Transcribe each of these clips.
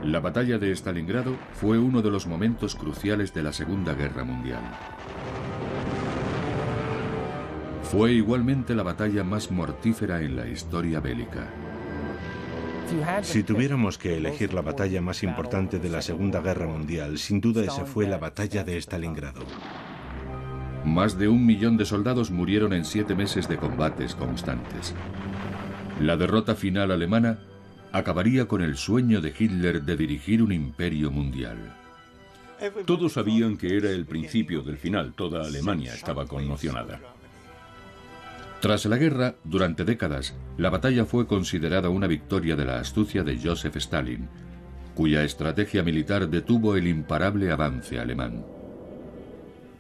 La batalla de Stalingrado fue uno de los momentos cruciales de la Segunda Guerra Mundial. Fue igualmente la batalla más mortífera en la historia bélica. Si tuviéramos que elegir la batalla más importante de la Segunda Guerra Mundial, sin duda esa fue la batalla de Stalingrado. Más de 1 millón de soldados murieron en 7 meses de combates constantes. La derrota final alemana acabaría con el sueño de Hitler de dirigir un imperio mundial. Todos sabían que era el principio del final. Toda Alemania estaba conmocionada. Tras la guerra, durante décadas, la batalla fue considerada una victoria de la astucia de Joseph Stalin, cuya estrategia militar detuvo el imparable avance alemán.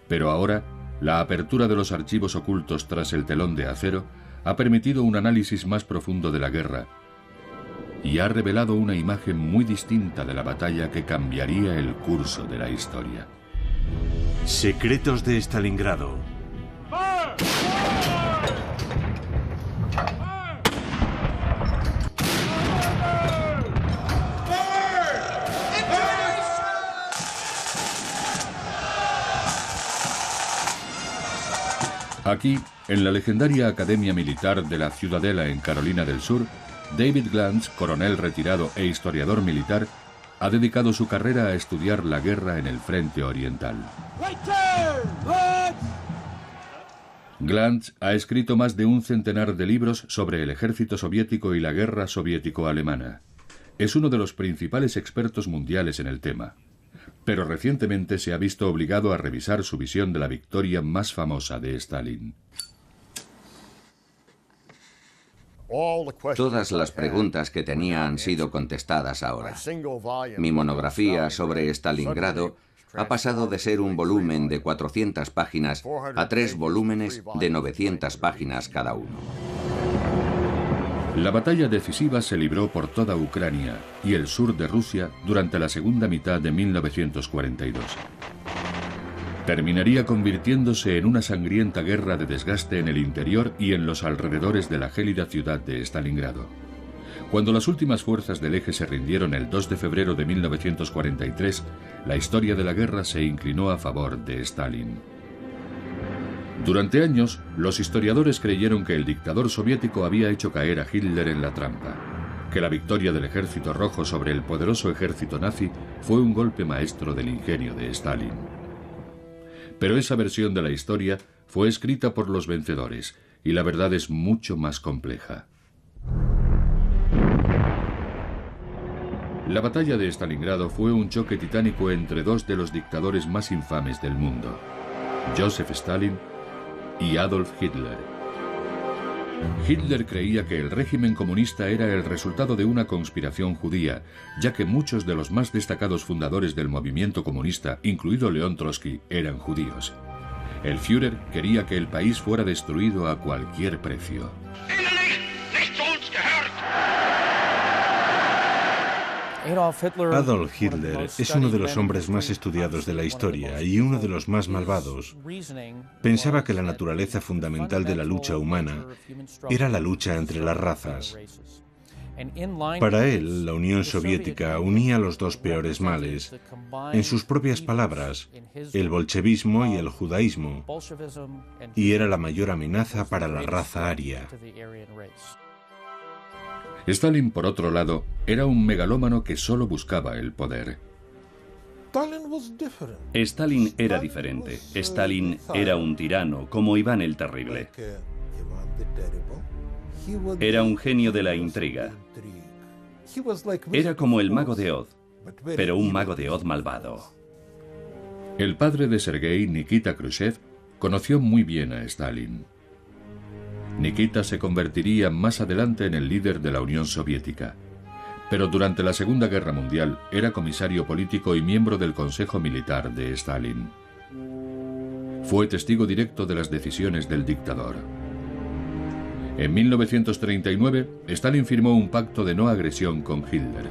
Pero ahora, la apertura de los archivos ocultos tras el telón de acero ha permitido un análisis más profundo de la guerra y ha revelado una imagen muy distinta de la batalla que cambiaría el curso de la historia. Secretos de Stalingrado. Aquí, en la legendaria Academia Militar de la Ciudadela en Carolina del Sur, David Glantz, coronel retirado e historiador militar, ha dedicado su carrera a estudiar la guerra en el frente oriental. Glantz ha escrito más de 1 centenar de libros sobre el ejército soviético y la guerra soviético-alemana. Es uno de los principales expertos mundiales en el tema, pero recientemente se ha visto obligado a revisar su visión de la victoria más famosa de Stalin. Todas las preguntas que tenía han sido contestadas ahora. Mi monografía sobre Stalingrado ha pasado de ser un volumen de 400 páginas a 3 volúmenes de 900 páginas cada uno. La batalla decisiva se libró por toda Ucrania y el sur de Rusia durante la segunda mitad de 1942. Terminaría convirtiéndose en una sangrienta guerra de desgaste en el interior y en los alrededores de la gélida ciudad de Stalingrado. Cuando las últimas fuerzas del eje se rindieron el 2 de febrero de 1943, la historia de la guerra se inclinó a favor de Stalin. Durante años, los historiadores creyeron que el dictador soviético había hecho caer a Hitler en la trampa, que la victoria del ejército rojo sobre el poderoso ejército nazi fue un golpe maestro del ingenio de Stalin. Pero esa versión de la historia fue escrita por los vencedores, y la verdad es mucho más compleja. La batalla de Stalingrado fue un choque titánico entre 2 de los dictadores más infames del mundo, Joseph Stalin y Adolf Hitler. Hitler creía que el régimen comunista era el resultado de una conspiración judía, ya que muchos de los más destacados fundadores del movimiento comunista, incluido León Trotsky, eran judíos. El Führer quería que el país fuera destruido a cualquier precio. Adolf Hitler es uno de los hombres más estudiados de la historia y uno de los más malvados. Pensaba que la naturaleza fundamental de la lucha humana era la lucha entre las razas. Para él, la Unión Soviética unía los 2 peores males. En sus propias palabras, el bolchevismo y el judaísmo, y era la mayor amenaza para la raza aria. Stalin, por otro lado, era un megalómano que solo buscaba el poder. Stalin era diferente. Stalin era un tirano, como Iván el Terrible. Era un genio de la intriga. Era como el mago de Oz, pero un mago de Oz malvado. El padre de Sergei, Nikita Khrushchev, conoció muy bien a Stalin. Nikita se convertiría más adelante en el líder de la Unión Soviética, pero durante la Segunda Guerra Mundial era comisario político y miembro del Consejo Militar de Stalin. Fue testigo directo de las decisiones del dictador. En 1939, Stalin firmó un pacto de no agresión con Hitler.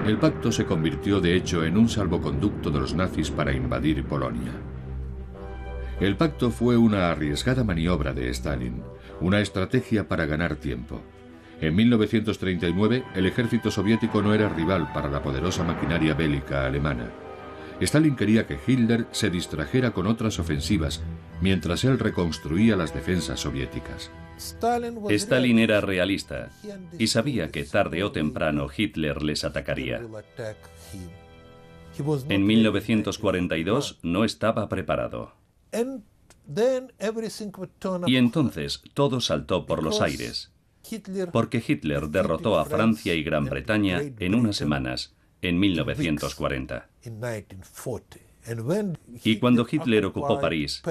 El pacto se convirtió de hecho en un salvoconducto de los nazis para invadir Polonia. El pacto fue una arriesgada maniobra de Stalin, una estrategia para ganar tiempo. En 1939, el ejército soviético no era rival para la poderosa maquinaria bélica alemana. Stalin quería que Hitler se distrajera con otras ofensivas, mientras él reconstruía las defensas soviéticas. Stalin era realista y sabía que tarde o temprano Hitler les atacaría. En 1942 no estaba preparado. Y entonces todo saltó por los aires, porque Hitler derrotó a Francia y Gran Bretaña en unas semanas, en 1940. Y cuando Hitler ocupó París,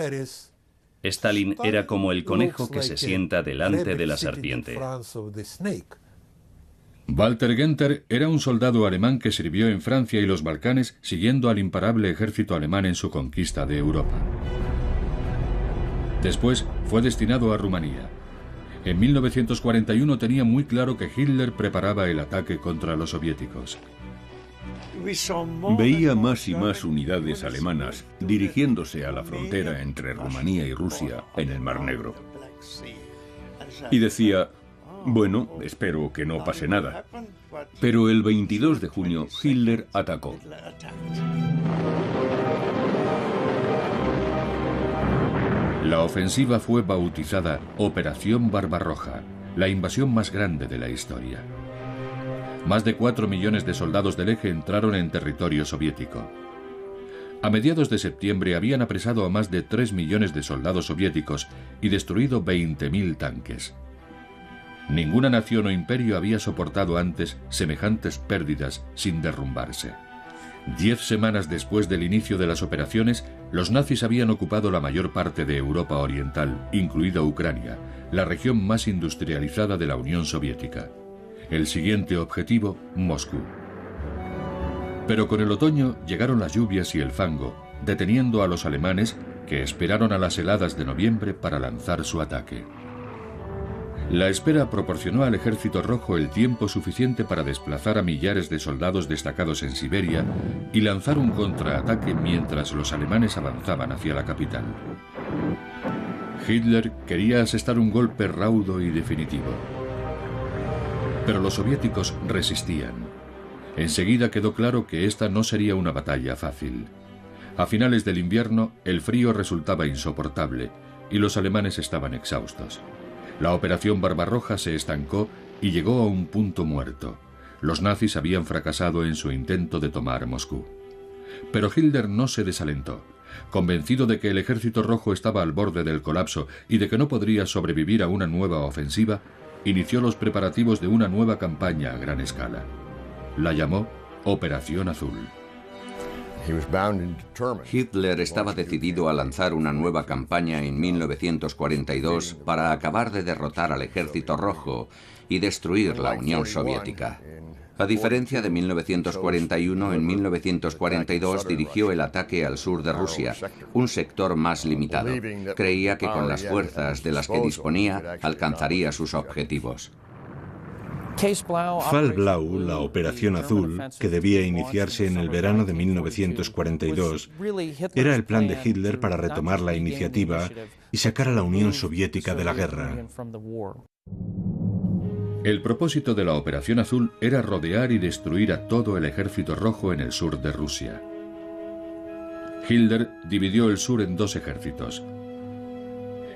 Stalin era como el conejo que se sienta delante de la serpiente. Walter Günther era un soldado alemán que sirvió en Francia y los Balcanes siguiendo al imparable ejército alemán en su conquista de Europa. Después fue destinado a Rumanía. En 1941 tenía muy claro que Hitler preparaba el ataque contra los soviéticos. Veía más y más unidades alemanas dirigiéndose a la frontera entre Rumanía y Rusia en el Mar Negro. Y decía, bueno, espero que no pase nada. Pero el 22 de junio Hitler atacó. La ofensiva fue bautizada Operación Barbarroja, la invasión más grande de la historia. Más de 4 millones de soldados del eje entraron en territorio soviético. A mediados de septiembre habían apresado a más de 3 millones de soldados soviéticos y destruido 20.000 tanques. Ninguna nación o imperio había soportado antes semejantes pérdidas sin derrumbarse. 10 semanas después del inicio de las operaciones, los nazis habían ocupado la mayor parte de Europa Oriental, incluida Ucrania, la región más industrializada de la Unión Soviética. El siguiente objetivo, Moscú. Pero con el otoño llegaron las lluvias y el fango, deteniendo a los alemanes que esperaron a las heladas de noviembre para lanzar su ataque. La espera proporcionó al Ejército Rojo el tiempo suficiente para desplazar a millares de soldados destacados en Siberia y lanzar un contraataque mientras los alemanes avanzaban hacia la capital. Hitler quería asestar un golpe raudo y definitivo. Pero los soviéticos resistían. Enseguida quedó claro que esta no sería una batalla fácil. A finales del invierno, el frío resultaba insoportable y los alemanes estaban exhaustos. La operación Barbarroja se estancó y llegó a un punto muerto. Los nazis habían fracasado en su intento de tomar Moscú. Pero Hitler no se desalentó. Convencido de que el Ejército Rojo estaba al borde del colapso y de que no podría sobrevivir a una nueva ofensiva, inició los preparativos de una nueva campaña a gran escala. La llamó Operación Azul. Hitler estaba decidido a lanzar una nueva campaña en 1942 para acabar de derrotar al Ejército Rojo y destruir la Unión Soviética. A diferencia de 1941, en 1942 dirigió el ataque al sur de Rusia, un sector más limitado. Creía que con las fuerzas de las que disponía alcanzaría sus objetivos. Fall Blau, la Operación Azul, que debía iniciarse en el verano de 1942, era el plan de Hitler para retomar la iniciativa y sacar a la Unión Soviética de la guerra. El propósito de la Operación Azul era rodear y destruir a todo el Ejército Rojo en el sur de Rusia. Hitler dividió el sur en 2 ejércitos.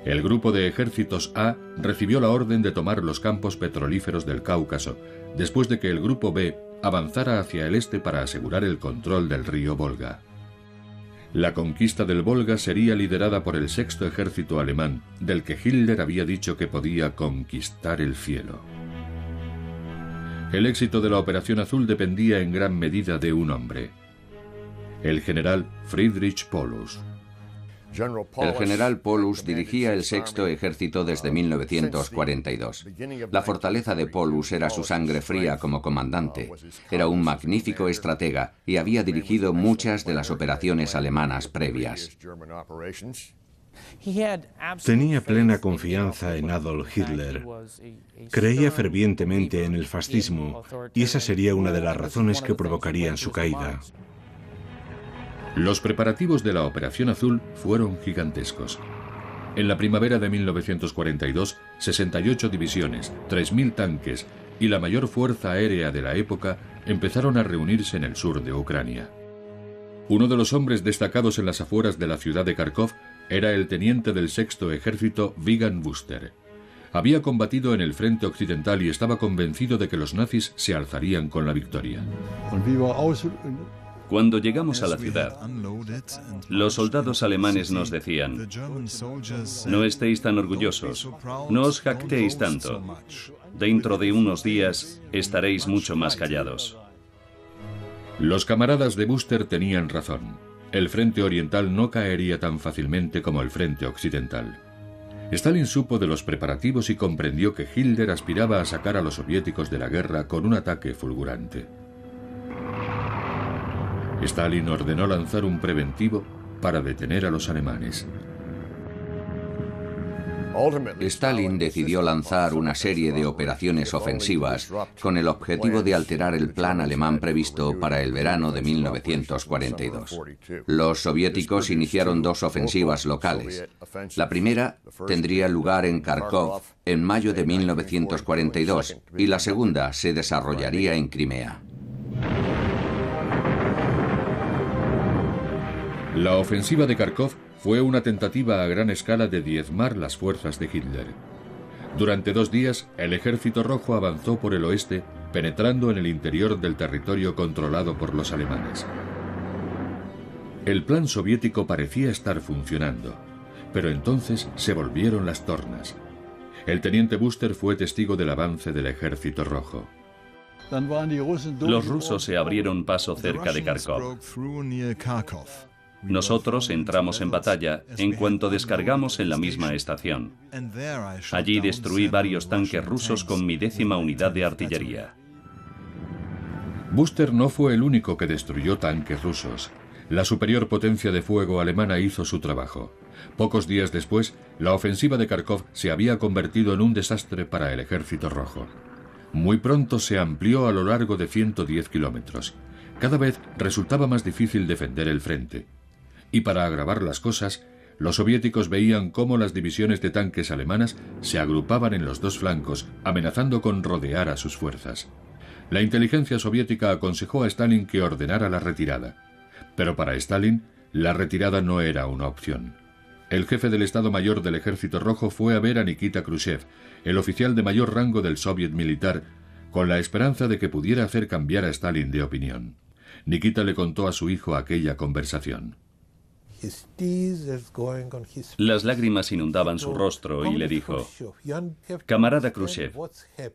El grupo de ejércitos A recibió la orden de tomar los campos petrolíferos del Cáucaso, después de que el grupo B avanzara hacia el este para asegurar el control del río Volga. La conquista del Volga sería liderada por el 6º ejército alemán, del que Hitler había dicho que podía conquistar el cielo. El éxito de la Operación Azul dependía en gran medida de un hombre: el general Friedrich Paulus. El general Paulus dirigía el 6º ejército desde 1942. La fortaleza de Paulus era su sangre fría como comandante. Era un magnífico estratega y había dirigido muchas de las operaciones alemanas previas. Tenía plena confianza en Adolf Hitler. Creía fervientemente en el fascismo y esa sería una de las razones que provocarían su caída. Los preparativos de la Operación Azul fueron gigantescos. En la primavera de 1942, 68 divisiones, 3.000 tanques y la mayor fuerza aérea de la época empezaron a reunirse en el sur de Ucrania. Uno de los hombres destacados en las afueras de la ciudad de Kharkov era el teniente del Sexto Ejército Wigan Buster. Había combatido en el frente occidental y estaba convencido de que los nazis se alzarían con la victoria. Cuando llegamos a la ciudad, los soldados alemanes nos decían: no estéis tan orgullosos, no os jactéis tanto. Dentro de unos días estaréis mucho más callados. Los camaradas de Buster tenían razón. El frente oriental no caería tan fácilmente como el frente occidental. Stalin supo de los preparativos y comprendió que Hitler aspiraba a sacar a los soviéticos de la guerra con un ataque fulgurante. Stalin ordenó lanzar un preventivo para detener a los alemanes. Stalin decidió lanzar una serie de operaciones ofensivas con el objetivo de alterar el plan alemán previsto para el verano de 1942. Los soviéticos iniciaron dos ofensivas locales. La primera tendría lugar en Kharkov en mayo de 1942 y la segunda se desarrollaría en Crimea. La ofensiva de Kharkov fue una tentativa a gran escala de diezmar las fuerzas de Hitler. Durante 2 días, el Ejército Rojo avanzó por el oeste, penetrando en el interior del territorio controlado por los alemanes. El plan soviético parecía estar funcionando, pero entonces se volvieron las tornas. El teniente Buster fue testigo del avance del Ejército Rojo. Los rusos se abrieron paso cerca de Kharkov. Nosotros entramos en batalla en cuanto descargamos en la misma estación. Allí destruí varios tanques rusos con mi 10ª unidad de artillería. Buster no fue el único que destruyó tanques rusos. La superior potencia de fuego alemana hizo su trabajo. Pocos días después, la ofensiva de Kharkov se había convertido en un desastre para el Ejército Rojo. Muy pronto se amplió a lo largo de 110 kilómetros. Cada vez resultaba más difícil defender el frente. Y para agravar las cosas, los soviéticos veían cómo las divisiones de tanques alemanas se agrupaban en los dos flancos, amenazando con rodear a sus fuerzas. La inteligencia soviética aconsejó a Stalin que ordenara la retirada. Pero para Stalin, la retirada no era una opción. El jefe del Estado Mayor del Ejército Rojo fue a ver a Nikita Khrushchev, el oficial de mayor rango del soviet militar, con la esperanza de que pudiera hacer cambiar a Stalin de opinión. Nikita le contó a su hijo aquella conversación. Las lágrimas inundaban su rostro y le dijo: camarada Khrushchev,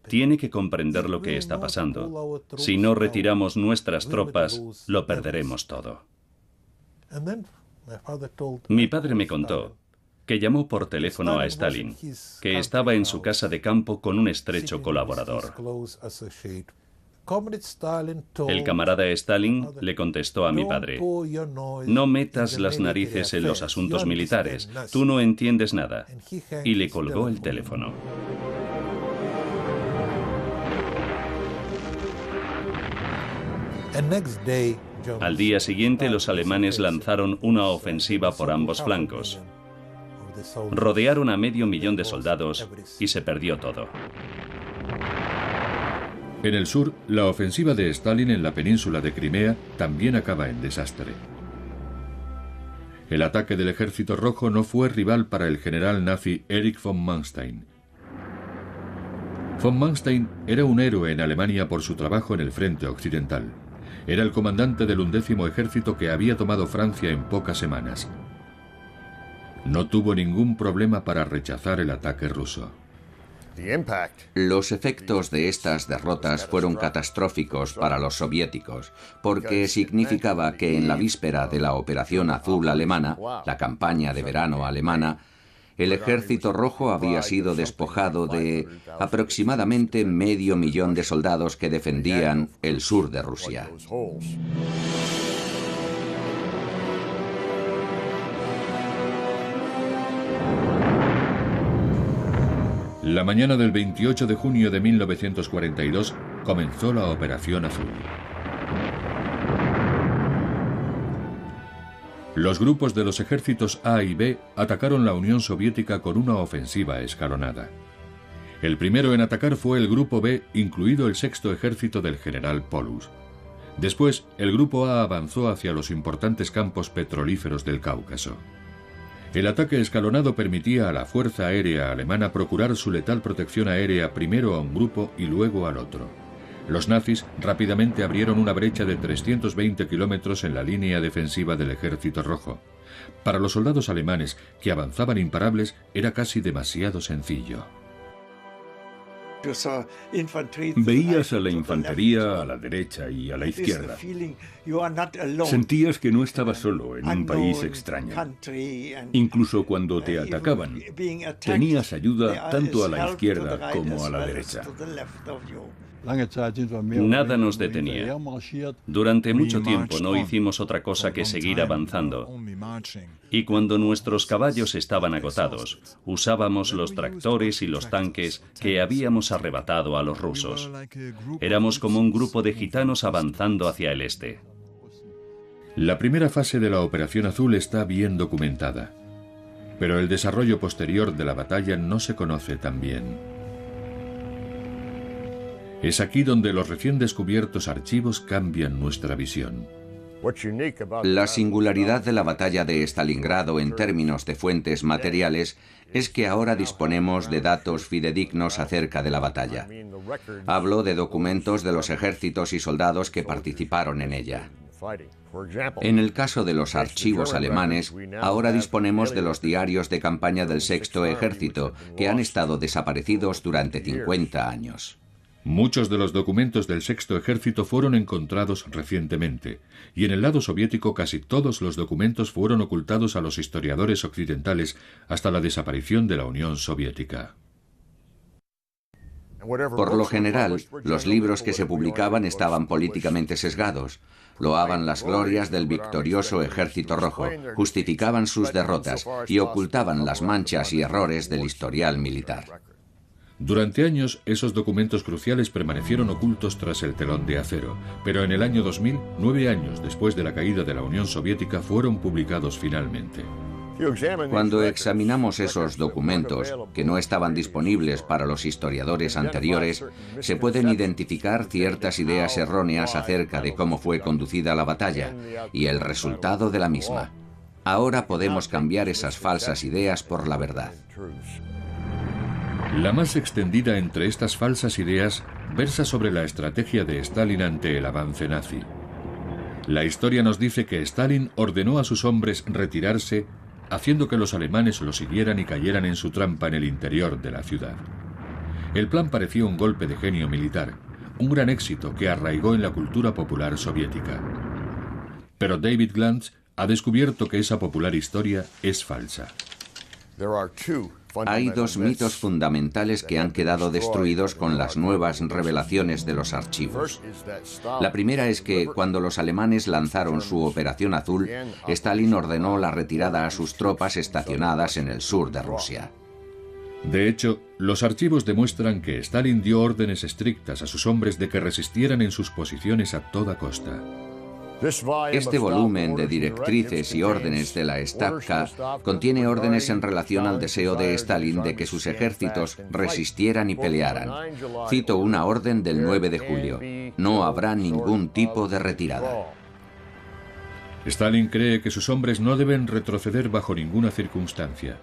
tiene que comprender lo que está pasando. Si no retiramos nuestras tropas, lo perderemos todo. Mi padre me contó que llamó por teléfono a Stalin, que estaba en su casa de campo con un estrecho colaborador. El camarada Stalin le contestó a mi padre: no metas las narices en los asuntos militares, tú no entiendes nada. Y le colgó el teléfono. Al día siguiente, los alemanes lanzaron una ofensiva por ambos flancos. Rodearon a 500.000 de soldados y se perdió todo. En el sur, la ofensiva de Stalin en la península de Crimea también acaba en desastre. El ataque del Ejército Rojo no fue rival para el general nazi Erich von Manstein. Von Manstein era un héroe en Alemania por su trabajo en el frente occidental. Era el comandante del 11º ejército que había tomado Francia en pocas semanas. No tuvo ningún problema para rechazar el ataque ruso. Los efectos de estas derrotas fueron catastróficos para los soviéticos, porque significaba que en la víspera de la Operación Azul alemana, la campaña de verano alemana, el Ejército Rojo había sido despojado de aproximadamente 500.000 de soldados que defendían el sur de Rusia. La mañana del 28 de junio de 1942 comenzó la Operación Azul. Los grupos de los ejércitos A y B atacaron la Unión Soviética con una ofensiva escalonada. El primero en atacar fue el Grupo B, incluido el sexto ejército del general Paulus. Después, el Grupo A avanzó hacia los importantes campos petrolíferos del Cáucaso. El ataque escalonado permitía a la Fuerza Aérea Alemana procurar su letal protección aérea primero a un grupo y luego al otro. Los nazis rápidamente abrieron una brecha de 320 kilómetros en la línea defensiva del Ejército Rojo. Para los soldados alemanes, que avanzaban imparables, era casi demasiado sencillo. Veías a la infantería a la derecha y a la izquierda. Sentías que no estabas solo en un país extraño. Incluso cuando te atacaban, tenías ayuda tanto a la izquierda como a la derecha. Nada nos detenía. Durante mucho tiempo no hicimos otra cosa que seguir avanzando. Y cuando nuestros caballos estaban agotados, usábamos los tractores y los tanques que habíamos arrebatado a los rusos. Éramos como un grupo de gitanos avanzando hacia el este. La primera fase de la Operación Azul está bien documentada, pero el desarrollo posterior de la batalla no se conoce tan bien. Es aquí donde los recién descubiertos archivos cambian nuestra visión. La singularidad de la batalla de Stalingrado en términos de fuentes materiales es que ahora disponemos de datos fidedignos acerca de la batalla. Hablo de documentos de los ejércitos y soldados que participaron en ella. En el caso de los archivos alemanes, ahora disponemos de los diarios de campaña del Sexto Ejército, que han estado desaparecidos durante 50 años. Muchos de los documentos del Sexto Ejército fueron encontrados recientemente, y en el lado soviético casi todos los documentos fueron ocultados a los historiadores occidentales hasta la desaparición de la Unión Soviética. Por lo general, los libros que se publicaban estaban políticamente sesgados. Loaban las glorias del victorioso Ejército Rojo, justificaban sus derrotas y ocultaban las manchas y errores del historial militar. Durante años, esos documentos cruciales permanecieron ocultos tras el telón de acero, pero en el año 2000, 9 años después de la caída de la Unión Soviética, fueron publicados finalmente. Cuando examinamos esos documentos, que no estaban disponibles para los historiadores anteriores, se pueden identificar ciertas ideas erróneas acerca de cómo fue conducida la batalla y el resultado de la misma. Ahora podemos cambiar esas falsas ideas por la verdad. La más extendida entre estas falsas ideas versa sobre la estrategia de Stalin ante el avance nazi. La historia nos dice que Stalin ordenó a sus hombres retirarse, haciendo que los alemanes lo siguieran y cayeran en su trampa en el interior de la ciudad. El plan parecía un golpe de genio militar, un gran éxito que arraigó en la cultura popular soviética. Pero David Glantz ha descubierto que esa popular historia es falsa. Hay dos mitos fundamentales que han quedado destruidos con las nuevas revelaciones de los archivos. La primera es que cuando los alemanes lanzaron su Operación Azul, Stalin ordenó la retirada a sus tropas estacionadas en el sur de Rusia. De hecho, los archivos demuestran que Stalin dio órdenes estrictas a sus hombres de que resistieran en sus posiciones a toda costa. Este volumen de directrices y órdenes de la Stavka contiene órdenes en relación al deseo de Stalin de que sus ejércitos resistieran y pelearan. Cito una orden del 9 de julio. No habrá ningún tipo de retirada. Stalin cree que sus hombres no deben retroceder bajo ninguna circunstancia.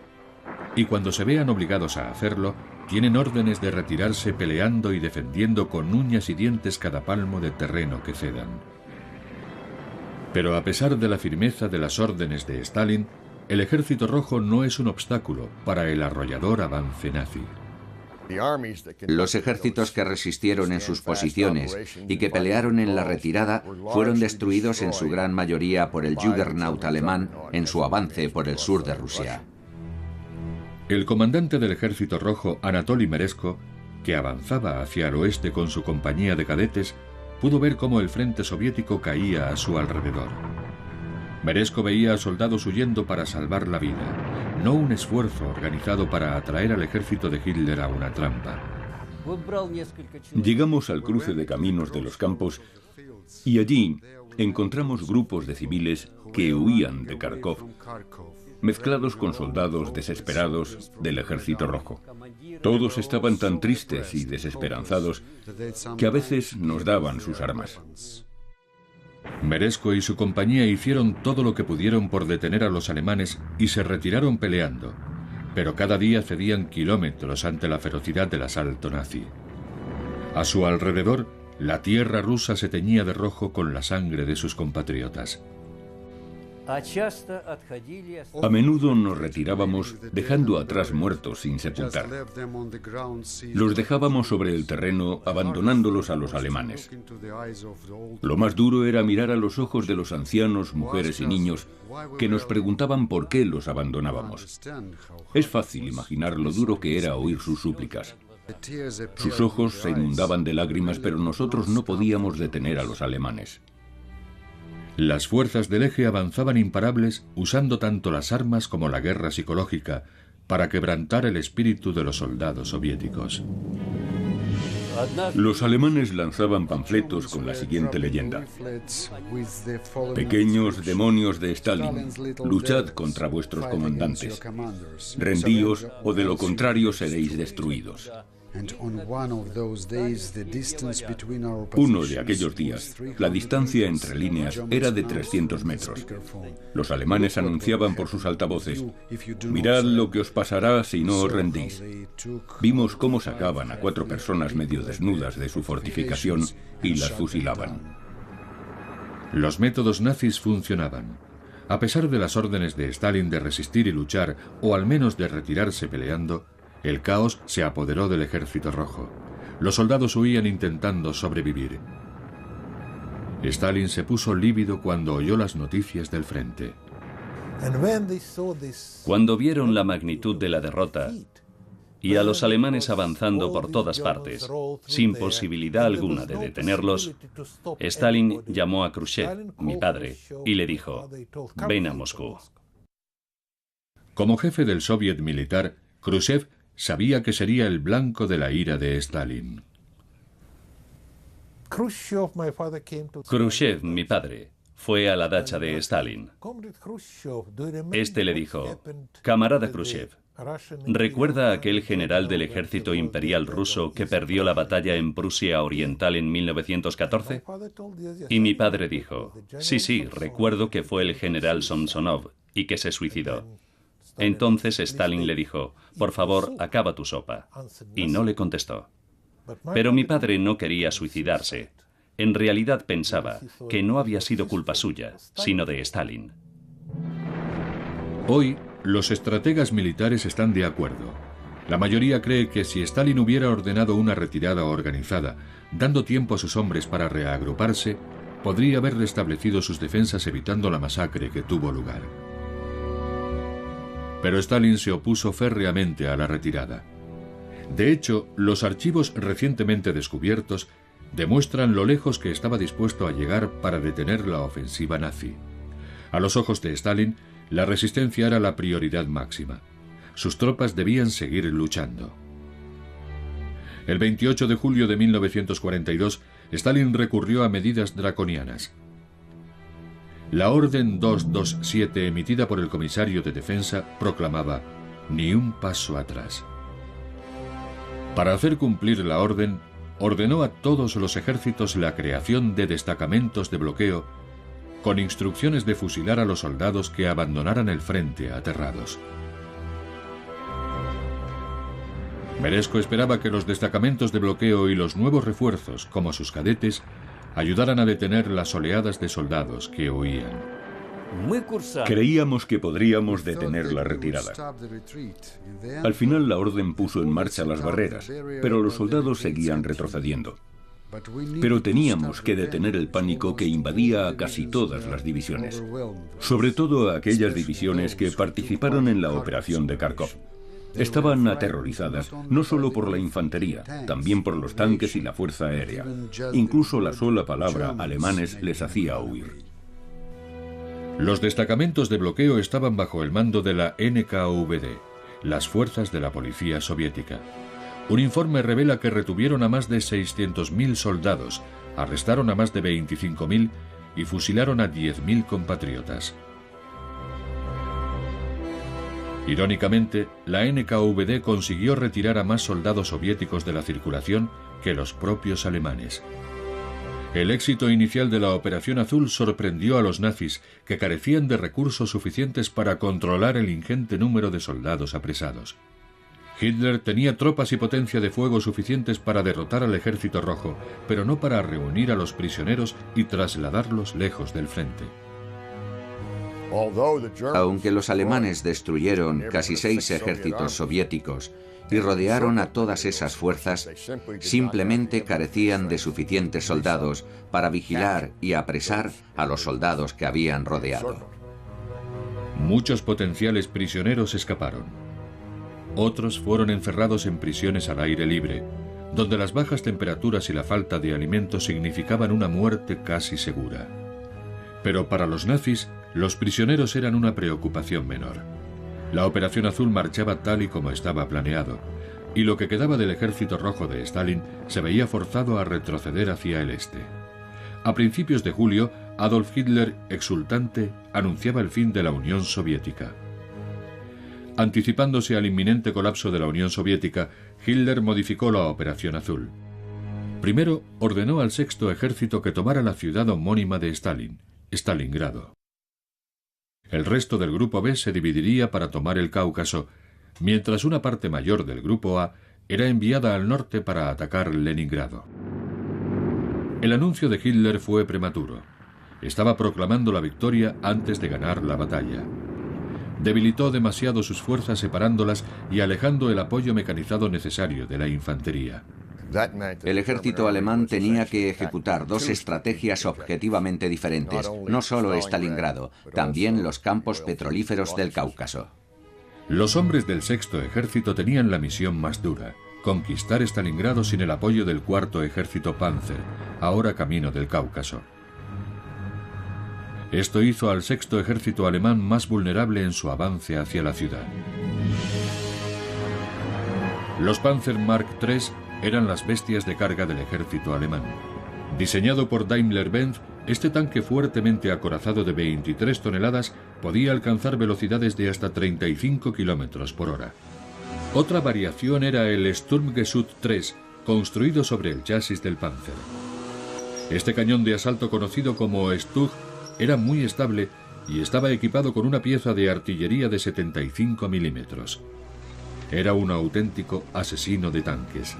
Y cuando se vean obligados a hacerlo, tienen órdenes de retirarse peleando y defendiendo con uñas y dientes cada palmo de terreno que cedan. Pero a pesar de la firmeza de las órdenes de Stalin, el Ejército Rojo no es un obstáculo para el arrollador avance nazi. Los ejércitos que resistieron en sus posiciones y que pelearon en la retirada fueron destruidos en su gran mayoría por el Juggernaut alemán en su avance por el sur de Rusia. El comandante del Ejército Rojo, Anatoly Meresko, que avanzaba hacia el oeste con su compañía de cadetes, pudo ver cómo el frente soviético caía a su alrededor. Meresko veía a soldados huyendo para salvar la vida, no un esfuerzo organizado para atraer al ejército de Hitler a una trampa. Llegamos al cruce de caminos de los campos y allí encontramos grupos de civiles que huían de Kharkov, mezclados con soldados desesperados del Ejército Rojo. Todos estaban tan tristes y desesperanzados que a veces nos daban sus armas. Meresko y su compañía hicieron todo lo que pudieron por detener a los alemanes y se retiraron peleando, pero cada día cedían kilómetros ante la ferocidad del asalto nazi. A su alrededor, la tierra rusa se teñía de rojo con la sangre de sus compatriotas. A menudo nos retirábamos dejando atrás muertos sin sepultar. Los dejábamos sobre el terreno abandonándolos a los alemanes. Lo más duro era mirar a los ojos de los ancianos, mujeres y niños que nos preguntaban por qué los abandonábamos. Es fácil imaginar lo duro que era oír sus súplicas. Sus ojos se inundaban de lágrimas, pero nosotros no podíamos detener a los alemanes. Las fuerzas del eje avanzaban imparables usando tanto las armas como la guerra psicológica para quebrantar el espíritu de los soldados soviéticos. Los alemanes lanzaban panfletos con la siguiente leyenda: pequeños demonios de Stalin, luchad contra vuestros comandantes. Rendíos o de lo contrario seréis destruidos. Uno de aquellos días, la distancia entre líneas era de 300 metros. Los alemanes anunciaban por sus altavoces: mirad lo que os pasará si no os rendís. Vimos cómo sacaban a 4 personas medio desnudas de su fortificación y las fusilaban. Los métodos nazis funcionaban. A pesar de las órdenes de Stalin de resistir y luchar, o al menos de retirarse peleando, el caos se apoderó del Ejército Rojo. Los soldados huían intentando sobrevivir. Stalin se puso lívido cuando oyó las noticias del frente. Cuando vieron la magnitud de la derrota y a los alemanes avanzando por todas partes, sin posibilidad alguna de detenerlos, Stalin llamó a Khrushchev, mi padre, y le dijo: ven a Moscú. Como jefe del soviet militar, Khrushchev sabía que sería el blanco de la ira de Stalin. Khrushchev, mi padre, fue a la dacha de Stalin. Este le dijo: camarada Khrushchev, ¿recuerda aquel general del ejército imperial ruso que perdió la batalla en Prusia Oriental en 1914? Y mi padre dijo: sí, recuerdo que fue el general Samsonov y que se suicidó. Entonces Stalin le dijo: por favor, acaba tu sopa. Y no le contestó. Pero mi padre no quería suicidarse. En realidad pensaba que no había sido culpa suya, sino de Stalin. Hoy, los estrategas militares están de acuerdo. La mayoría cree que si Stalin hubiera ordenado una retirada organizada, dando tiempo a sus hombres para reagruparse, podría haber restablecido sus defensas evitando la masacre que tuvo lugar. Pero Stalin se opuso férreamente a la retirada. De hecho, los archivos recientemente descubiertos demuestran lo lejos que estaba dispuesto a llegar para detener la ofensiva nazi. A los ojos de Stalin, la resistencia era la prioridad máxima. Sus tropas debían seguir luchando. El 28 de julio de 1942, Stalin recurrió a medidas draconianas. La Orden 227 emitida por el comisario de Defensa proclamaba: ni un paso atrás. Para hacer cumplir la orden, ordenó a todos los ejércitos la creación de destacamentos de bloqueo con instrucciones de fusilar a los soldados que abandonaran el frente aterrados. Meresko esperaba que los destacamentos de bloqueo y los nuevos refuerzos, como sus cadetes, ayudaran a detener las oleadas de soldados que huían. Creíamos que podríamos detener la retirada. Al final la orden puso en marcha las barreras, pero los soldados seguían retrocediendo. Pero teníamos que detener el pánico que invadía a casi todas las divisiones, sobre todo a aquellas divisiones que participaron en la operación de Kharkov. Estaban aterrorizadas, no solo por la infantería, también por los tanques y la fuerza aérea. Incluso la sola palabra alemanes les hacía huir. Los destacamentos de bloqueo estaban bajo el mando de la NKVD, las fuerzas de la policía soviética. Un informe revela que retuvieron a más de 600.000 soldados, arrestaron a más de 25.000 y fusilaron a 10.000 compatriotas. Irónicamente, la NKVD consiguió retirar a más soldados soviéticos de la circulación que los propios alemanes. El éxito inicial de la Operación Azul sorprendió a los nazis, que carecían de recursos suficientes para controlar el ingente número de soldados apresados. Hitler tenía tropas y potencia de fuego suficientes para derrotar al Ejército Rojo, pero no para reunir a los prisioneros y trasladarlos lejos del frente. Aunque los alemanes destruyeron casi 6 ejércitos soviéticos y rodearon a todas esas fuerzas, simplemente carecían de suficientes soldados para vigilar y apresar a los soldados que habían rodeado. Muchos potenciales prisioneros escaparon. Otros fueron encerrados en prisiones al aire libre, donde las bajas temperaturas y la falta de alimentos significaban una muerte casi segura. Pero para los nazis, los prisioneros eran una preocupación menor. La Operación Azul marchaba tal y como estaba planeado, y lo que quedaba del Ejército Rojo de Stalin se veía forzado a retroceder hacia el este. A principios de julio, Adolf Hitler, exultante, anunciaba el fin de la Unión Soviética. Anticipándose al inminente colapso de la Unión Soviética, Hitler modificó la Operación Azul. Primero, ordenó al Sexto Ejército que tomara la ciudad homónima de Stalin, Stalingrado. El resto del Grupo B se dividiría para tomar el Cáucaso, mientras una parte mayor del Grupo A era enviada al norte para atacar Leningrado. El anuncio de Hitler fue prematuro. Estaba proclamando la victoria antes de ganar la batalla. Debilitó demasiado sus fuerzas separándolas y alejando el apoyo mecanizado necesario de la infantería. El ejército alemán tenía que ejecutar 2 estrategias objetivamente diferentes, no solo Stalingrado, también los campos petrolíferos del Cáucaso. Los hombres del Sexto Ejército tenían la misión más dura: conquistar Stalingrado sin el apoyo del Cuarto Ejército Panzer, ahora camino del Cáucaso. Esto hizo al Sexto Ejército alemán más vulnerable en su avance hacia la ciudad. Los Panzer Mark III eran las bestias de carga del ejército alemán. Diseñado por Daimler-Benz, este tanque fuertemente acorazado de 23 toneladas podía alcanzar velocidades de hasta 35 km por hora. Otra variación era el Sturmgeschütz III, construido sobre el chasis del Panzer. Este cañón de asalto, conocido como Stug, era muy estable y estaba equipado con una pieza de artillería de 75 milímetros. Era un auténtico asesino de tanques.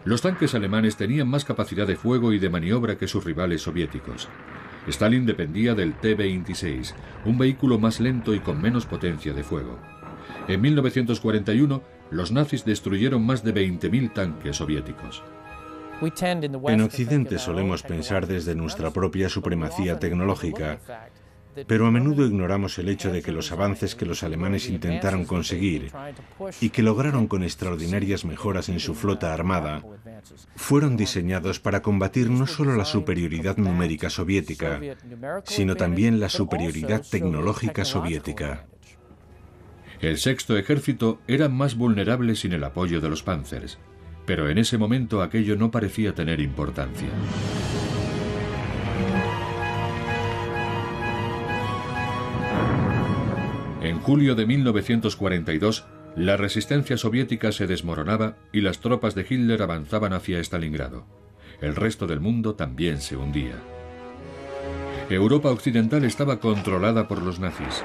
Los tanques alemanes tenían más capacidad de fuego y de maniobra que sus rivales soviéticos. Stalin dependía del T-26, un vehículo más lento y con menos potencia de fuego. En 1941, los nazis destruyeron más de 20.000 tanques soviéticos. En Occidente solemos pensar desde nuestra propia supremacía tecnológica, pero a menudo ignoramos el hecho de que los avances que los alemanes intentaron conseguir y que lograron con extraordinarias mejoras en su flota armada fueron diseñados para combatir no solo la superioridad numérica soviética, sino también la superioridad tecnológica soviética. El Sexto Ejército era más vulnerable sin el apoyo de los Panzers, pero en ese momento aquello no parecía tener importancia. En julio de 1942, la resistencia soviética se desmoronaba y las tropas de Hitler avanzaban hacia Stalingrado. El resto del mundo también se hundía. Europa occidental estaba controlada por los nazis.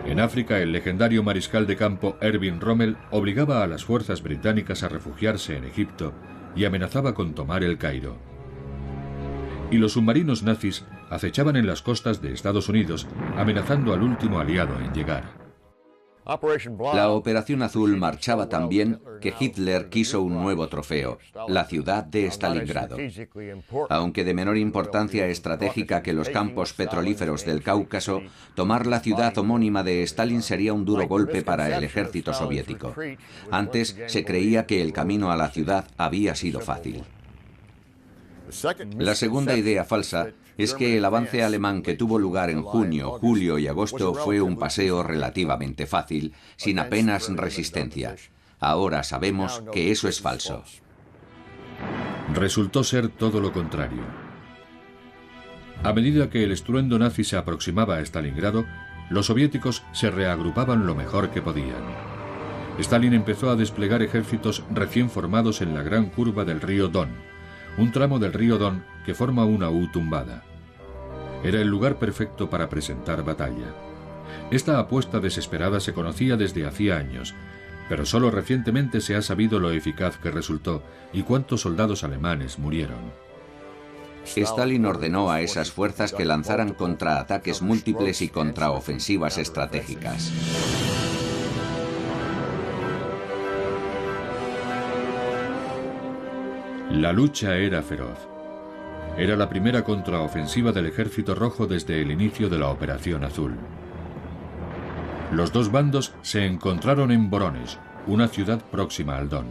En África, el legendario mariscal de campo Erwin Rommel obligaba a las fuerzas británicas a refugiarse en Egipto y amenazaba con tomar el Cairo. Y los submarinos nazis acechaban en las costas de Estados Unidos, amenazando al último aliado en llegar. La Operación Azul marchaba tan bien que Hitler quiso un nuevo trofeo, la ciudad de Stalingrado. Aunque de menor importancia estratégica que los campos petrolíferos del Cáucaso, tomar la ciudad homónima de Stalin sería un duro golpe para el ejército soviético. Antes se creía que el camino a la ciudad había sido fácil. La segunda idea falsa es que el avance alemán que tuvo lugar en junio, julio y agosto fue un paseo relativamente fácil, sin apenas resistencia. Ahora sabemos que eso es falso. Resultó ser todo lo contrario. A medida que el estruendo nazi se aproximaba a Stalingrado, los soviéticos se reagrupaban lo mejor que podían. Stalin empezó a desplegar ejércitos recién formados en la gran curva del río Don, un tramo del río Don que forma una U tumbada. Era el lugar perfecto para presentar batalla. Esta apuesta desesperada se conocía desde hacía años, pero solo recientemente se ha sabido lo eficaz que resultó y cuántos soldados alemanes murieron. Stalin ordenó a esas fuerzas que lanzaran contraataques múltiples y contraofensivas estratégicas. La lucha era feroz. Era la primera contraofensiva del Ejército Rojo desde el inicio de la Operación Azul. Los dos bandos se encontraron en Voronezh, una ciudad próxima al Don.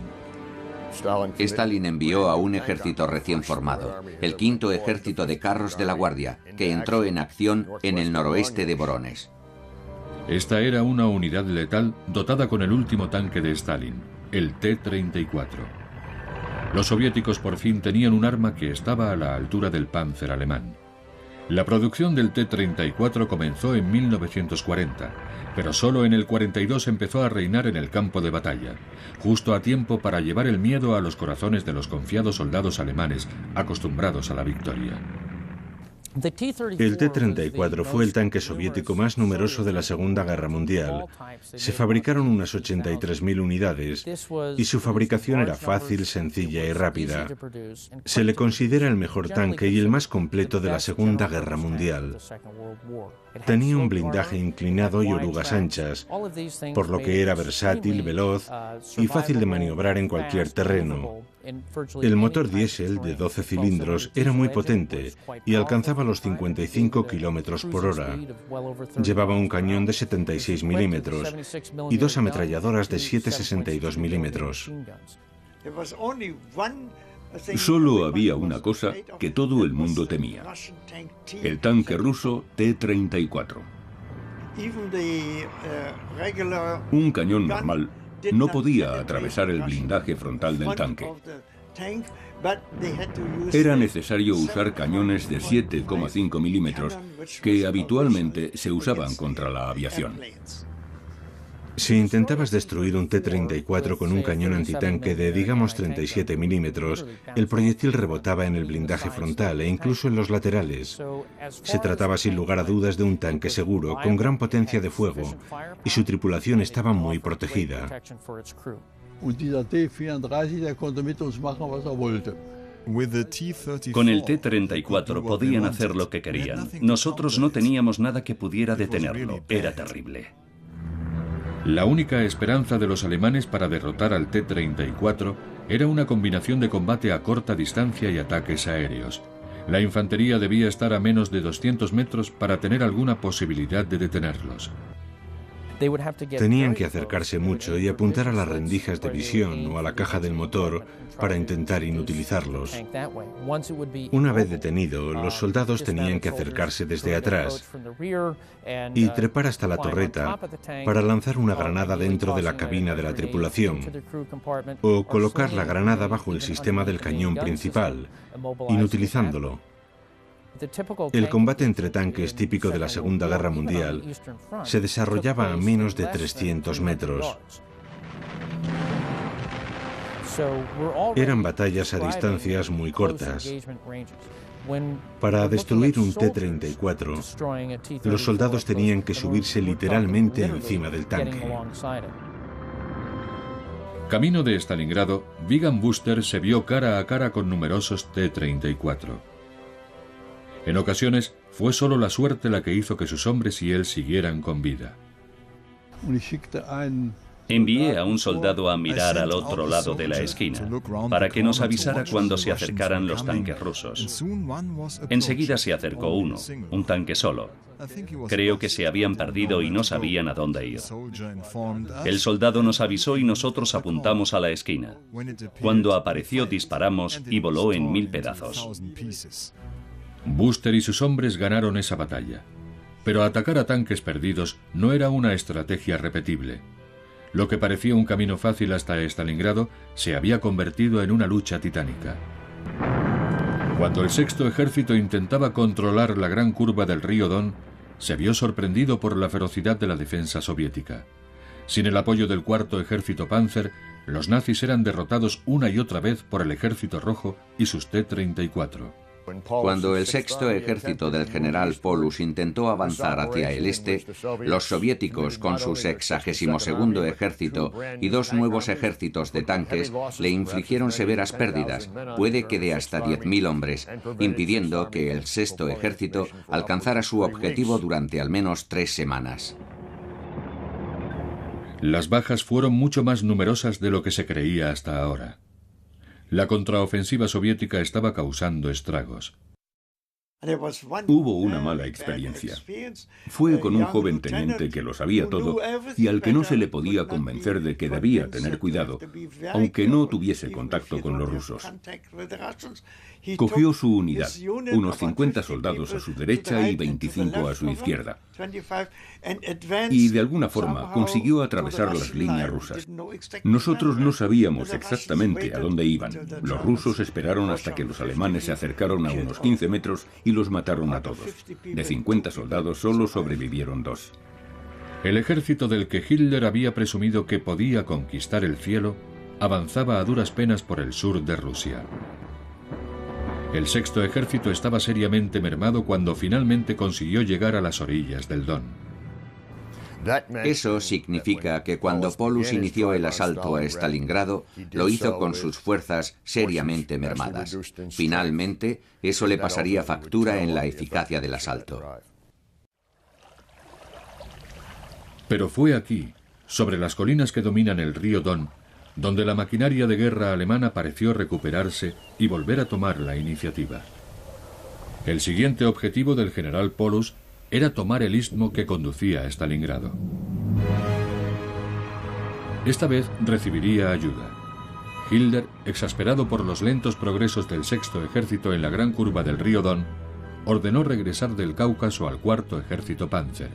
Stalin envió a un ejército recién formado, el quinto ejército de carros de la Guardia, que entró en acción en el noroeste de Voronezh. Esta era una unidad letal dotada con el último tanque de Stalin, el T-34. Los soviéticos por fin tenían un arma que estaba a la altura del Panzer alemán. La producción del T-34 comenzó en 1940, pero solo en el 42 empezó a reinar en el campo de batalla, justo a tiempo para llevar el miedo a los corazones de los confiados soldados alemanes acostumbrados a la victoria. El T-34 fue el tanque soviético más numeroso de la Segunda Guerra Mundial. Se fabricaron unas 83.000 unidades y su fabricación era fácil, sencilla y rápida. Se le considera el mejor tanque y el más completo de la Segunda Guerra Mundial. Tenía un blindaje inclinado y orugas anchas, por lo que era versátil, veloz y fácil de maniobrar en cualquier terreno. El motor diésel de 12 cilindros era muy potente y alcanzaba los 55 kilómetros por hora. Llevaba un cañón de 76 milímetros y dos ametralladoras de 7,62 milímetros. Solo había una cosa que todo el mundo temía: el tanque ruso T-34. Un cañón normal no podía atravesar el blindaje frontal del tanque. Era necesario usar cañones de 7,5 milímetros que habitualmente se usaban contra la aviación. Si intentabas destruir un T-34 con un cañón antitanque de, digamos, 37 milímetros, el proyectil rebotaba en el blindaje frontal e incluso en los laterales. Se trataba sin lugar a dudas de un tanque seguro, con gran potencia de fuego, y su tripulación estaba muy protegida. Con el T-34 podían hacer lo que querían. Nosotros no teníamos nada que pudiera detenerlo. Era terrible. La única esperanza de los alemanes para derrotar al T-34 era una combinación de combate a corta distancia y ataques aéreos. La infantería debía estar a menos de 200 metros para tener alguna posibilidad de detenerlos. Tenían que acercarse mucho y apuntar a las rendijas de visión o a la caja del motor para intentar inutilizarlos. Una vez detenido, los soldados tenían que acercarse desde atrás y trepar hasta la torreta para lanzar una granada dentro de la cabina de la tripulación o colocar la granada bajo el sistema del cañón principal, inutilizándolo. El combate entre tanques típico de la Segunda Guerra Mundial se desarrollaba a menos de 300 metros. Eran batallas a distancias muy cortas. Para destruir un T-34, los soldados tenían que subirse literalmente encima del tanque. Camino de Stalingrado, Wiegand Wüster se vio cara a cara con numerosos T-34. En ocasiones, fue solo la suerte la que hizo que sus hombres y él siguieran con vida. Envié a un soldado a mirar al otro lado de la esquina, para que nos avisara cuando se acercaran los tanques rusos. Enseguida se acercó uno, un tanque solo. Creo que se habían perdido y no sabían a dónde ir. El soldado nos avisó y nosotros apuntamos a la esquina. Cuando apareció disparamos y voló en 1000 pedazos. Buster y sus hombres ganaron esa batalla. Pero atacar a tanques perdidos no era una estrategia repetible. Lo que parecía un camino fácil hasta Stalingrado se había convertido en una lucha titánica. Cuando el Sexto Ejército intentaba controlar la gran curva del río Don, se vio sorprendido por la ferocidad de la defensa soviética. Sin el apoyo del Cuarto Ejército Panzer, los nazis eran derrotados una y otra vez por el Ejército Rojo y sus T-34. Cuando el Sexto Ejército del general Paulus intentó avanzar hacia el este, los soviéticos, con su 62º ejército y 2 nuevos ejércitos de tanques, le infligieron severas pérdidas, puede que de hasta 10.000 hombres, impidiendo que el Sexto Ejército alcanzara su objetivo durante al menos 3 semanas. Las bajas fueron mucho más numerosas de lo que se creía hasta ahora. La contraofensiva soviética estaba causando estragos. Hubo una mala experiencia. Fue con un joven teniente que lo sabía todo y al que no se le podía convencer de que debía tener cuidado, aunque no tuviese contacto con los rusos. Cogió su unidad, unos 50 soldados a su derecha y 25 a su izquierda, y de alguna forma consiguió atravesar las líneas rusas. Nosotros no sabíamos exactamente a dónde iban. Los rusos esperaron hasta que los alemanes se acercaron a unos 15 metros y los mataron a todos. De 50 soldados solo sobrevivieron 2. El ejército del que Hitler había presumido que podía conquistar el cielo avanzaba a duras penas por el sur de Rusia. El Sexto Ejército estaba seriamente mermado cuando finalmente consiguió llegar a las orillas del Don. Eso significa que cuando Paulus inició el asalto a Stalingrado, lo hizo con sus fuerzas seriamente mermadas. Finalmente, eso le pasaría factura en la eficacia del asalto. Pero fue aquí, sobre las colinas que dominan el río Don, donde la maquinaria de guerra alemana pareció recuperarse y volver a tomar la iniciativa. El siguiente objetivo del general Paulus era tomar el istmo que conducía a Stalingrado. Esta vez recibiría ayuda. Hitler, exasperado por los lentos progresos del Sexto Ejército en la gran curva del río Don, ordenó regresar del Cáucaso al Cuarto Ejército Panzer.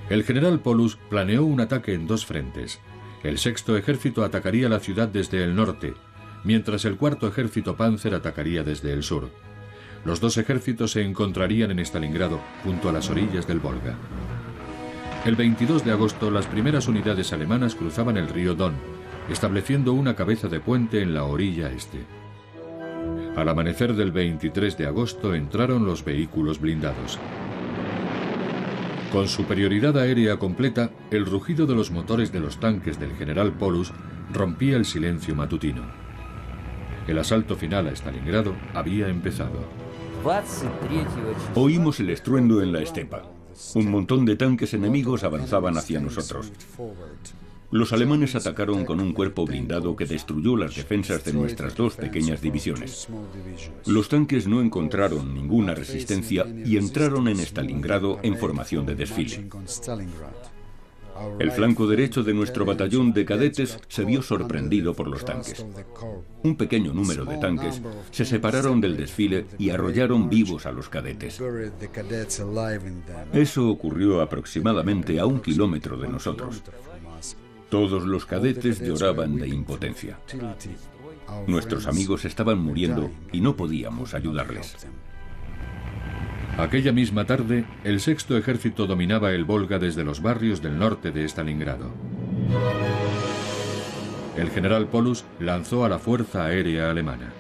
El general Paulus planeó un ataque en 2 frentes. El Sexto Ejército atacaría la ciudad desde el norte, mientras el Cuarto Ejército Panzer atacaría desde el sur. Los 2 ejércitos se encontrarían en Stalingrado, junto a las orillas del Volga. El 22 de agosto, las primeras unidades alemanas cruzaban el río Don, estableciendo una cabeza de puente en la orilla este. Al amanecer del 23 de agosto entraron los vehículos blindados. Con superioridad aérea completa, el rugido de los motores de los tanques del general Paulus rompía el silencio matutino. El asalto final a Stalingrado había empezado. Oímos el estruendo en la estepa. Un montón de tanques enemigos avanzaban hacia nosotros. Los alemanes atacaron con un cuerpo blindado que destruyó las defensas de nuestras 2 pequeñas divisiones. Los tanques no encontraron ninguna resistencia y entraron en Stalingrado en formación de desfile. El flanco derecho de nuestro batallón de cadetes se vio sorprendido por los tanques. Un pequeño número de tanques se separaron del desfile y arrollaron vivos a los cadetes. Eso ocurrió aproximadamente a 1 kilómetro de nosotros. Todos los cadetes lloraban de impotencia. Nuestros amigos estaban muriendo y no podíamos ayudarles. Aquella misma tarde, el Sexto Ejército dominaba el Volga desde los barrios del norte de Stalingrado. El general Paulus lanzó a la Fuerza Aérea Alemana.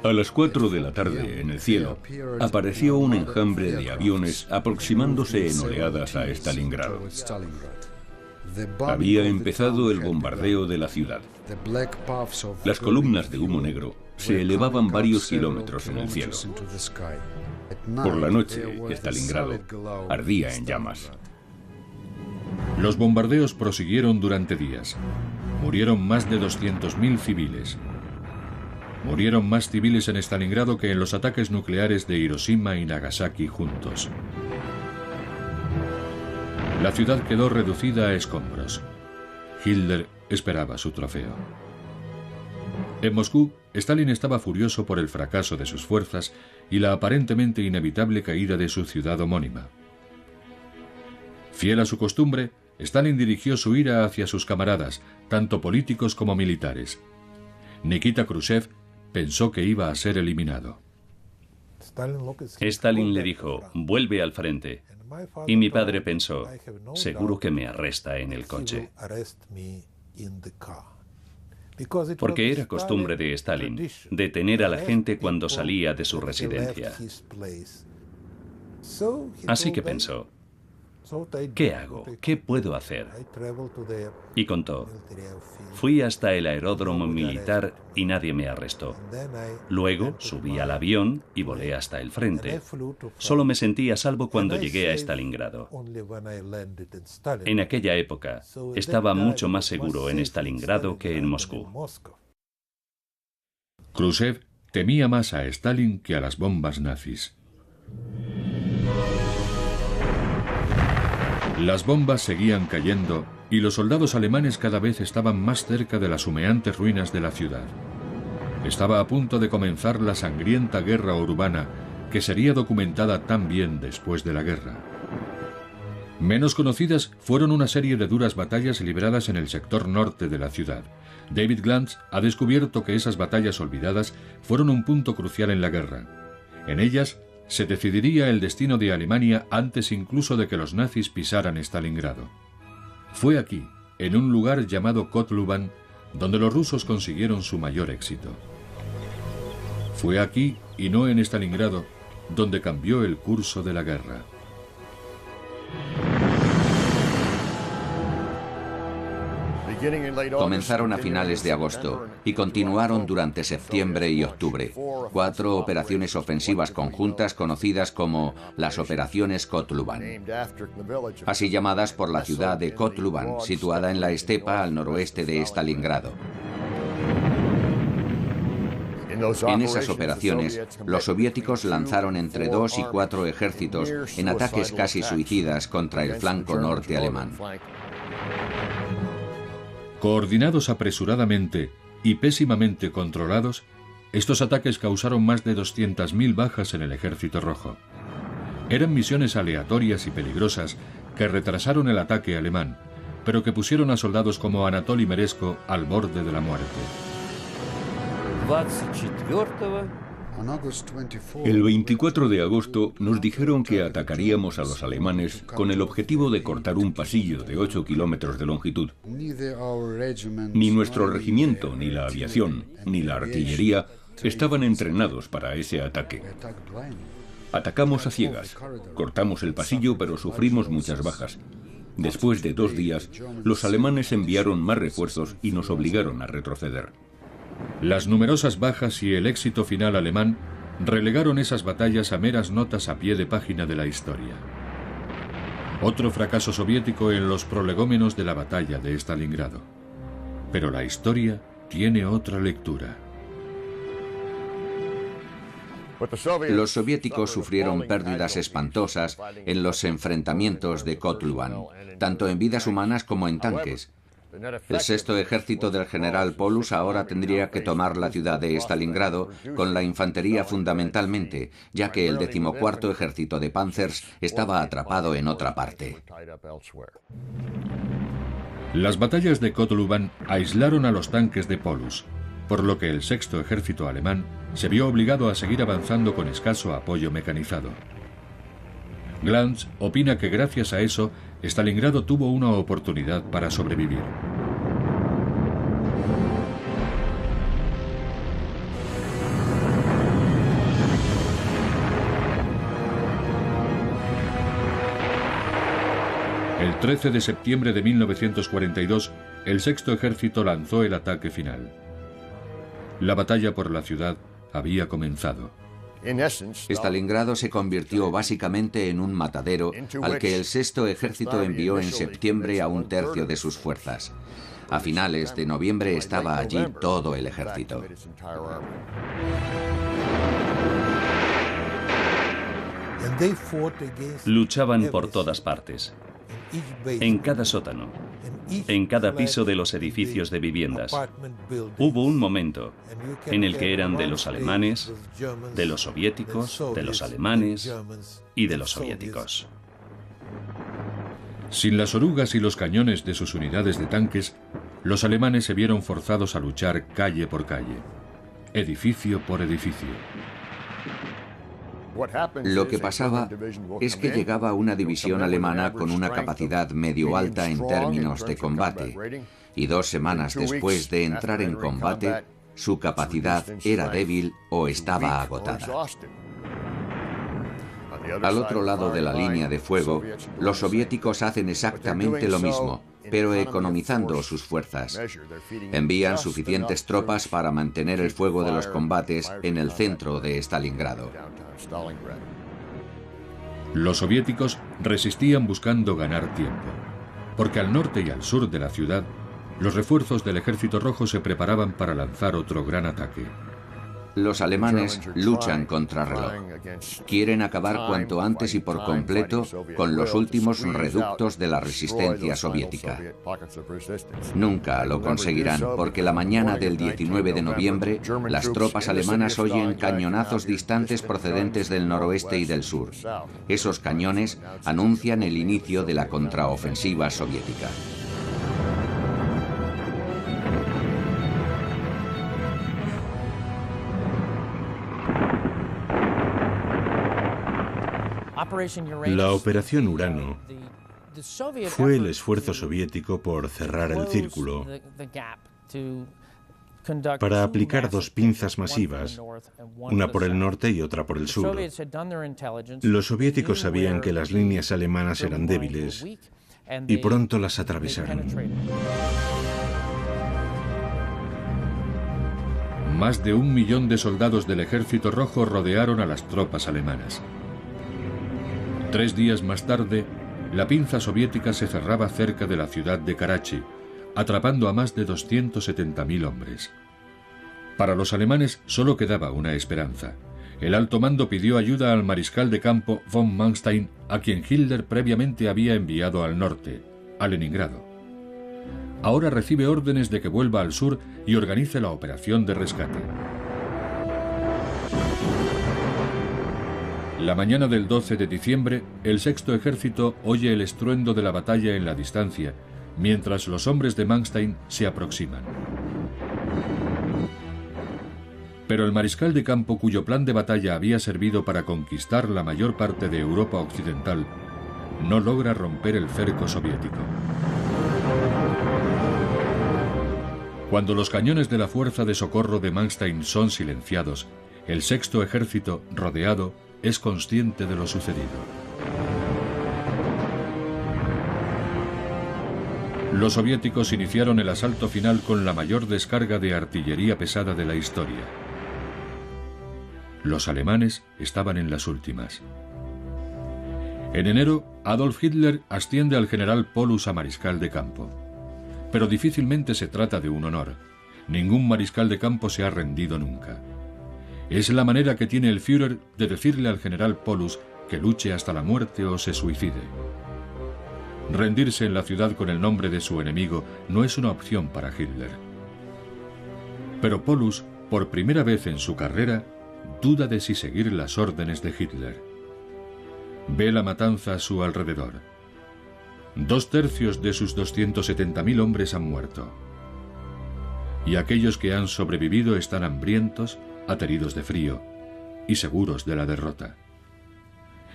A las 4 de la tarde, en el cielo, apareció un enjambre de aviones aproximándose en oleadas a Stalingrado. Había empezado el bombardeo de la ciudad. Las columnas de humo negro se elevaban varios kilómetros en el cielo. Por la noche, Stalingrado ardía en llamas. Los bombardeos prosiguieron durante días. Murieron más de 200.000 civiles. Murieron más civiles en Stalingrado que en los ataques nucleares de Hiroshima y Nagasaki juntos. La ciudad quedó reducida a escombros. Hitler esperaba su trofeo. En Moscú, Stalin estaba furioso por el fracaso de sus fuerzas y la aparentemente inevitable caída de su ciudad homónima. Fiel a su costumbre, Stalin dirigió su ira hacia sus camaradas, tanto políticos como militares. Nikita Khrushchev pensó que iba a ser eliminado. Stalin le dijo, vuelve al frente. Y mi padre pensó, seguro que me arresta en el coche. Porque era costumbre de Stalin detener a la gente cuando salía de su residencia. Así que pensó, ¿qué hago? ¿Qué puedo hacer? Y contó, fui hasta el aeródromo militar y nadie me arrestó. Luego subí al avión y volé hasta el frente. Solo me sentí a salvo cuando llegué a Stalingrado. En aquella época estaba mucho más seguro en Stalingrado que en Moscú. Khrushchev temía más a Stalin que a las bombas nazis. Las bombas seguían cayendo y los soldados alemanes cada vez estaban más cerca de las humeantes ruinas de la ciudad. Estaba a punto de comenzar la sangrienta guerra urbana que sería documentada también después de la guerra. Menos conocidas fueron una serie de duras batallas libradas en el sector norte de la ciudad. David Glantz ha descubierto que esas batallas olvidadas fueron un punto crucial en la guerra. En ellas se decidiría el destino de Alemania antes incluso de que los nazis pisaran Stalingrado. Fue aquí, en un lugar llamado Kotluban, donde los rusos consiguieron su mayor éxito. Fue aquí, y no en Stalingrado, donde cambió el curso de la guerra. Comenzaron a finales de agosto y continuaron durante septiembre y octubre. 4 operaciones ofensivas conjuntas conocidas como las operaciones Kotluban, así llamadas por la ciudad de Kotluban, situada en la estepa al noroeste de Stalingrado. En esas operaciones, los soviéticos lanzaron entre 2 y 4 ejércitos en ataques casi suicidas contra el flanco norte alemán. Coordinados apresuradamente y pésimamente controlados, estos ataques causaron más de 200.000 bajas en el Ejército Rojo. Eran misiones aleatorias y peligrosas que retrasaron el ataque alemán, pero que pusieron a soldados como Anatoly Meresko al borde de la muerte. El 24 de agosto nos dijeron que atacaríamos a los alemanes con el objetivo de cortar un pasillo de 8 kilómetros de longitud. Ni nuestro regimiento, ni la aviación, ni la artillería estaban entrenados para ese ataque. Atacamos a ciegas, cortamos el pasillo, pero sufrimos muchas bajas. Después de 2 días, los alemanes enviaron más refuerzos y nos obligaron a retroceder. Las numerosas bajas y el éxito final alemán relegaron esas batallas a meras notas a pie de página de la historia. Otro fracaso soviético en los prolegómenos de la batalla de Stalingrado. Pero la historia tiene otra lectura. Los soviéticos sufrieron pérdidas espantosas en los enfrentamientos de Kotluban, tanto en vidas humanas como en tanques. El 6º ejército del general Paulus ahora tendría que tomar la ciudad de Stalingrado con la infantería fundamentalmente, ya que el 14º ejército de Panzers estaba atrapado en otra parte. Las batallas de Kotluban aislaron a los tanques de Paulus, por lo que el 6º ejército alemán se vio obligado a seguir avanzando con escaso apoyo mecanizado. Glantz opina que gracias a eso, Stalingrado tuvo una oportunidad para sobrevivir. El 13 de septiembre de 1942, el 6º ejército lanzó el ataque final. La batalla por la ciudad había comenzado. Stalingrado se convirtió básicamente en un matadero al que el Sexto Ejército envió en septiembre a un tercio de sus fuerzas. A finales de noviembre estaba allí todo el ejército. Luchaban por todas partes, en cada sótano, en cada piso de los edificios de viviendas. Hubo un momento en el que eran de los alemanes, de los soviéticos, de los alemanes y de los soviéticos. Sin las orugas y los cañones de sus unidades de tanques, los alemanes se vieron forzados a luchar calle por calle, edificio por edificio. Lo que pasaba es que llegaba una división alemana con una capacidad medio alta en términos de combate, y 2 semanas después de entrar en combate, su capacidad era débil o estaba agotada. Al otro lado de la línea de fuego, los soviéticos hacen exactamente lo mismo, pero economizando sus fuerzas. Envían suficientes tropas para mantener el fuego de los combates en el centro de Stalingrado. Los soviéticos resistían buscando ganar tiempo, porque al norte y al sur de la ciudad, los refuerzos del Ejército Rojo se preparaban para lanzar otro gran ataque. Los alemanes luchan contra reloj. Quieren acabar cuanto antes y por completo con los últimos reductos de la resistencia soviética. Nunca lo conseguirán porque la mañana del 19 de noviembre las tropas alemanas oyen cañonazos distantes procedentes del noroeste y del sur. Esos cañones anuncian el inicio de la contraofensiva soviética. La Operación Urano fue el esfuerzo soviético por cerrar el círculo, para aplicar 2 pinzas masivas, una por el norte y otra por el sur. Los soviéticos sabían que las líneas alemanas eran débiles y pronto las atravesaron. Más de 1 millón de soldados del Ejército Rojo rodearon a las tropas alemanas. 3 días más tarde, la pinza soviética se cerraba cerca de la ciudad de Karachi, atrapando a más de 270.000 hombres. Para los alemanes solo quedaba una esperanza. El alto mando pidió ayuda al mariscal de campo von Manstein, a quien Hitler previamente había enviado al norte, a Leningrado. Ahora recibe órdenes de que vuelva al sur y organice la operación de rescate. La mañana del 12 de diciembre, el Sexto Ejército oye el estruendo de la batalla en la distancia, mientras los hombres de Manstein se aproximan. Pero el mariscal de campo, cuyo plan de batalla había servido para conquistar la mayor parte de Europa occidental, no logra romper el cerco soviético. Cuando los cañones de la fuerza de socorro de Manstein son silenciados, el Sexto Ejército, rodeado, es consciente de lo sucedido. Los soviéticos iniciaron el asalto final con la mayor descarga de artillería pesada de la historia. Los alemanes estaban en las últimas. En enero, Adolf Hitler asciende al general Paulus a mariscal de campo. Pero difícilmente se trata de un honor. Ningún mariscal de campo se ha rendido nunca. Es la manera que tiene el Führer de decirle al general Paulus que luche hasta la muerte o se suicide. Rendirse en la ciudad con el nombre de su enemigo no es una opción para Hitler. Pero Paulus, por primera vez en su carrera, duda de si seguir las órdenes de Hitler. Ve la matanza a su alrededor. 2/3 de sus 270.000 hombres han muerto. Y aquellos que han sobrevivido están hambrientos, ateridos de frío y seguros de la derrota.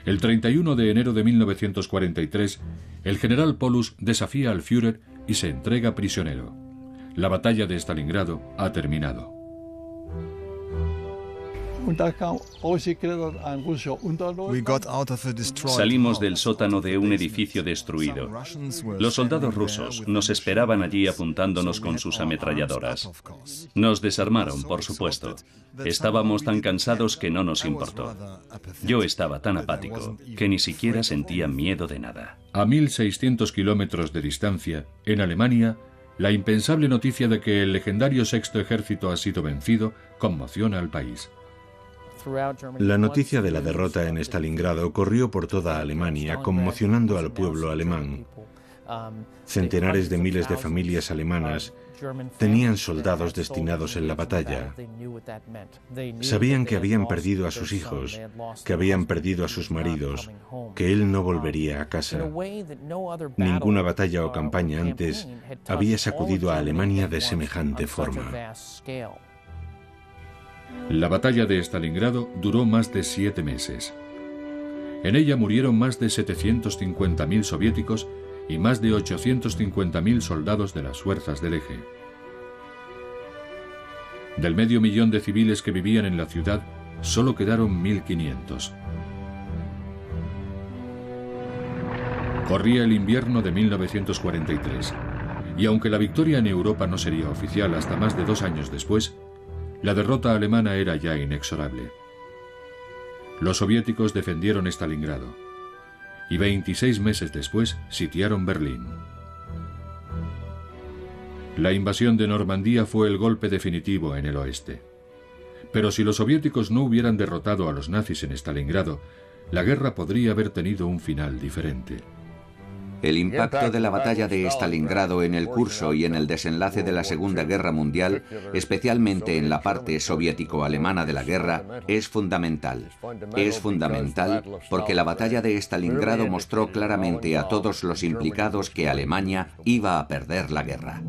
El 31 de enero de 1943, el general Paulus desafía al Führer y se entrega prisionero. La batalla de Stalingrado ha terminado. Salimos del sótano de un edificio destruido. Los soldados rusos nos esperaban allí apuntándonos con sus ametralladoras. Nos desarmaron, por supuesto. Estábamos tan cansados que no nos importó. Yo estaba tan apático que ni siquiera sentía miedo de nada. A 1.600 kilómetros de distancia, en Alemania, la impensable noticia de que el legendario Sexto Ejército ha sido vencido conmociona al país. La noticia de la derrota en Stalingrado corrió por toda Alemania, conmocionando al pueblo alemán. Centenares de miles de familias alemanas tenían soldados destinados en la batalla. Sabían que habían perdido a sus hijos, que habían perdido a sus maridos, que él no volvería a casa. Ninguna batalla o campaña antes había sacudido a Alemania de semejante forma. La batalla de Stalingrado duró más de 7 meses. En ella murieron más de 750.000 soviéticos y más de 850.000 soldados de las fuerzas del eje. Del 500.000 de civiles que vivían en la ciudad, solo quedaron 1.500. Corría el invierno de 1943, y aunque la victoria en Europa no sería oficial hasta más de 2 años después, la derrota alemana era ya inexorable. Los soviéticos defendieron Stalingrado y 26 meses después sitiaron Berlín. La invasión de Normandía fue el golpe definitivo en el oeste. Pero si los soviéticos no hubieran derrotado a los nazis en Stalingrado, la guerra podría haber tenido un final diferente. El impacto de la batalla de Stalingrado en el curso y en el desenlace de la Segunda Guerra Mundial, especialmente en la parte soviético-alemana de la guerra, es fundamental. Es fundamental porque la batalla de Stalingrado mostró claramente a todos los implicados que Alemania iba a perder la guerra.